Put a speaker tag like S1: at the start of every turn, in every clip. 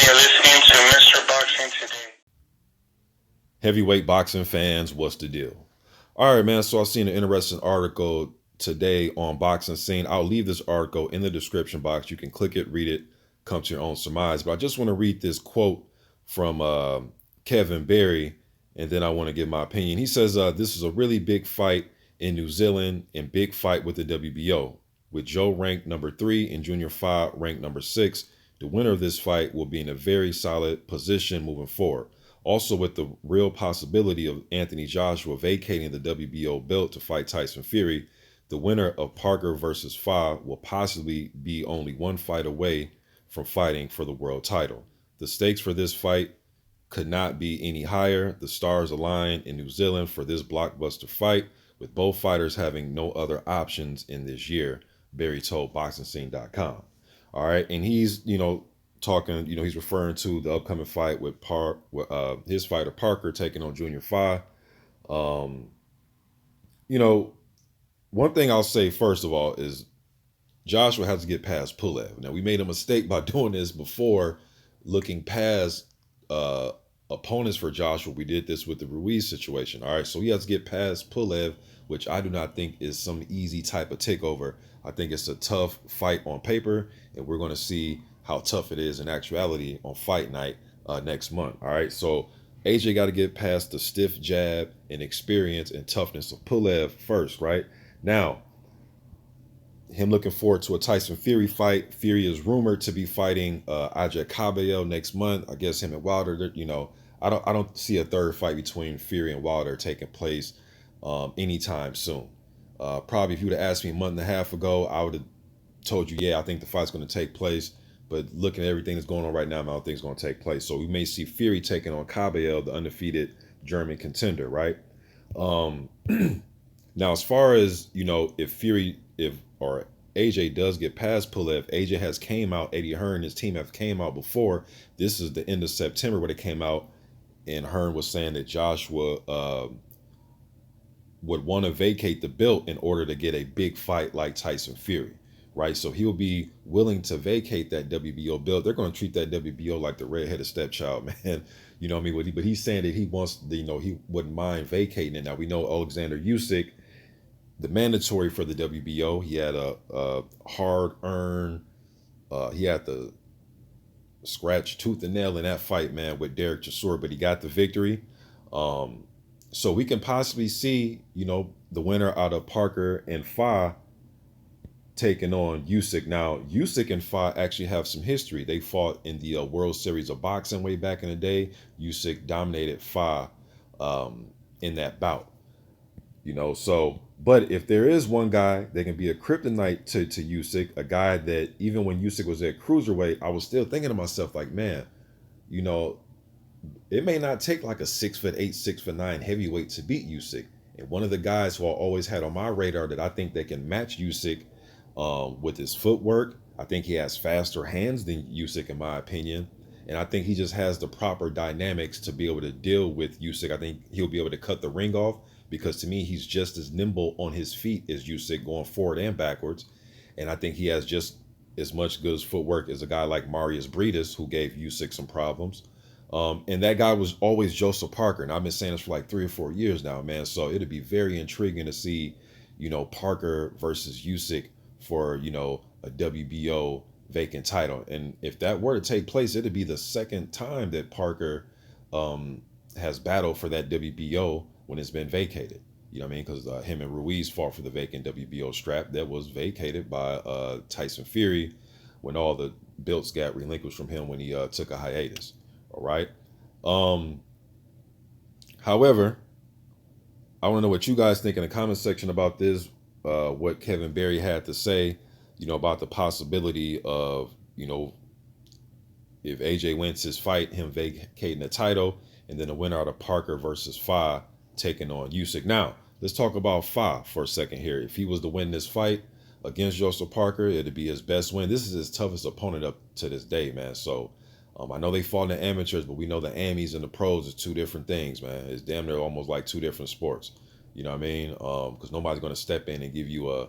S1: you're listening to Mr. Boxing Today.
S2: Heavyweight boxing fans, what's the deal? All right, man. So I've seen an interesting article today on Boxing Scene. I'll leave this article in the description box. You can click it, read it, come to your own surmise. But I just want to read this quote from Kevin Barry, and then I want to give my opinion. He says, this is a really big fight in New Zealand and big fight with the WBO. With Joe ranked number 3 and Junior 5 ranked number 6, the winner of this fight will be in a very solid position moving forward. Also, with the real possibility of Anthony Joshua vacating the WBO belt to fight Tyson Fury, the winner of Parker versus Fa will possibly be only one fight away from fighting for the world title. The stakes for this fight could not be any higher. The stars align in New Zealand for this blockbuster fight, with both fighters having no other options in this year, Barry told BoxingScene.com. All right, and he's, talking, he's referring to the upcoming fight with his fighter Parker taking on Junior 5. One thing I'll say first of all is Joshua has to get past Pulev. Now, we made a mistake by doing this before, looking past opponents for Joshua. We did this with the Ruiz situation. All right, so he has to get past Pulev, which I do not think is some easy type of takeover. I think it's a tough fight on paper, and we're going to see how tough it is in actuality on fight night next month. All right, so AJ got to get past the stiff jab and experience and toughness of Pulev first, right? Now, him looking forward to a Tyson Fury fight. Fury is rumored to be fighting Ajay Cabello next month. I guess him and Wilder. I don't see a third fight between Fury and Wilder taking place anytime soon. Probably if you would have asked me a month and a half ago, I would have told you, yeah, I think the fight's going to take place. But looking at everything that's going on right now, I don't think it's going to take place. So we may see Fury taking on Cabello, the undefeated German contender, right? Now, as far as, if AJ does get past Pulev, AJ has came out, Eddie Hearn and his team have came out before. This is the end of September where they came out, and Hearn was saying that Joshua would want to vacate the belt in order to get a big fight like Tyson Fury, right? So he'll be willing to vacate that WBO belt. They're going to treat that WBO like the redheaded stepchild, man. You know what I mean? But he's saying that he wants, he wouldn't mind vacating it. Now, we know Alexander Usyk, the mandatory for the WBO, he had a hard-earned, he had to scratch tooth and nail in that fight, man, with Derek Chisora, but he got the victory. So we can possibly see, the winner out of Parker and Fa taking on Usyk. Now, Usyk and Fa actually have some history. They fought in the World Series of Boxing way back in the day. Usyk dominated Fa in that bout. But if there is one guy that can be a kryptonite to Usyk, a guy that even when Usyk was at cruiserweight, I was still thinking to myself, like, man, it may not take like a 6'8", 6'9" heavyweight to beat Usyk. And one of the guys who I always had on my radar that I think they can match Usyk with his footwork, I think he has faster hands than Usyk in my opinion. And I think he just has the proper dynamics to be able to deal with Usyk. I think he'll be able to cut the ring off, because to me, he's just as nimble on his feet as Usyk going forward and backwards. And I think he has just as much good footwork as a guy like Marius Briedis, who gave Usyk some problems. And that guy was always Joseph Parker. And I've been saying this for like 3 or 4 years now, man. So it'd be very intriguing to see, Parker versus Usyk for, a WBO vacant title. And if that were to take place, it'd be the second time that Parker has battled for that WBO when it's been vacated. You know what I mean? Because him and Ruiz fought for the vacant WBO strap that was vacated by Tyson Fury when all the belts got relinquished from him when he took a hiatus. All right. However, I want to know what you guys think in the comment section about this, what Kevin Barry had to say, about the possibility of, if AJ wins his fight, him vacating the title, and then the winner out of Parker versus Fa taking on Usyk. Now, let's talk about Fa for a second here. If he was to win this fight against Joseph Parker, it'd be his best win. This is his toughest opponent up to this day, man. So I know they fought in the amateurs, but we know the Amis and the pros is two different things, man. It's damn near almost like two different sports. You know what I mean? Because nobody's going to step in and give you a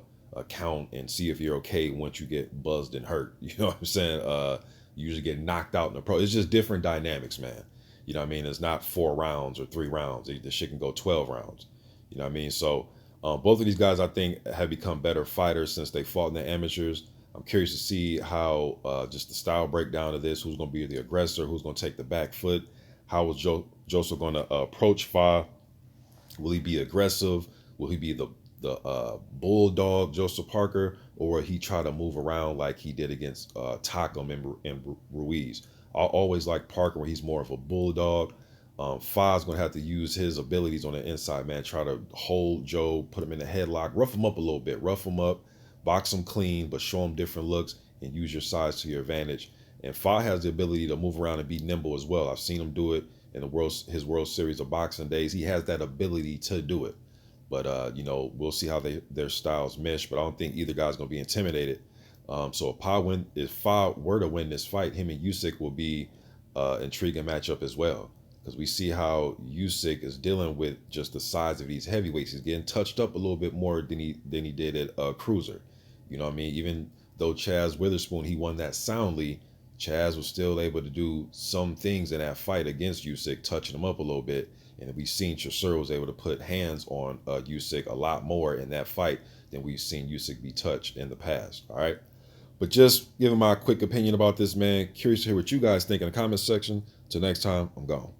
S2: count and see if you're okay once you get buzzed and hurt. You know what I'm saying? You usually get knocked out in the pro. It's just different dynamics, man. You know what I mean? It's not 4 rounds or 3 rounds. The shit can go 12 rounds. You know what I mean? So both of these guys, I think, have become better fighters since they fought in the amateurs. I'm curious to see how just the style breakdown of this, who's going to be the aggressor, who's going to take the back foot, how is Joseph going to approach Fa? Will he be aggressive? Will he be the bulldog Joseph Parker, or will he try to move around like he did against Takum and Ruiz? I always like Parker where he's more of a bulldog. Fa's going to have to use his abilities on the inside, man. Try to hold Joe, put him in a headlock, rough him up a little bit, rough him up, box him clean, but show him different looks and use your size to your advantage. And Fa has the ability to move around and be nimble as well. I've seen him do it in his World Series of boxing days. He has that ability to do it. But we'll see how their styles mesh. But I don't think either guy's gonna be intimidated. So if Fa were to win this fight, him and Usyk will be intriguing matchup as well. Because we see how Usyk is dealing with just the size of these heavyweights. He's getting touched up a little bit more than he did at Cruiser. You know what I mean? Even though Chaz Witherspoon, he won that soundly, Chaz was still able to do some things in that fight against Usyk, touching him up a little bit. And we've seen Chisora was able to put hands on Usyk a lot more in that fight than we've seen Usyk be touched in the past. All right. But just giving my quick opinion about this, man. Curious to hear what you guys think in the comment section. Till next time, I'm gone.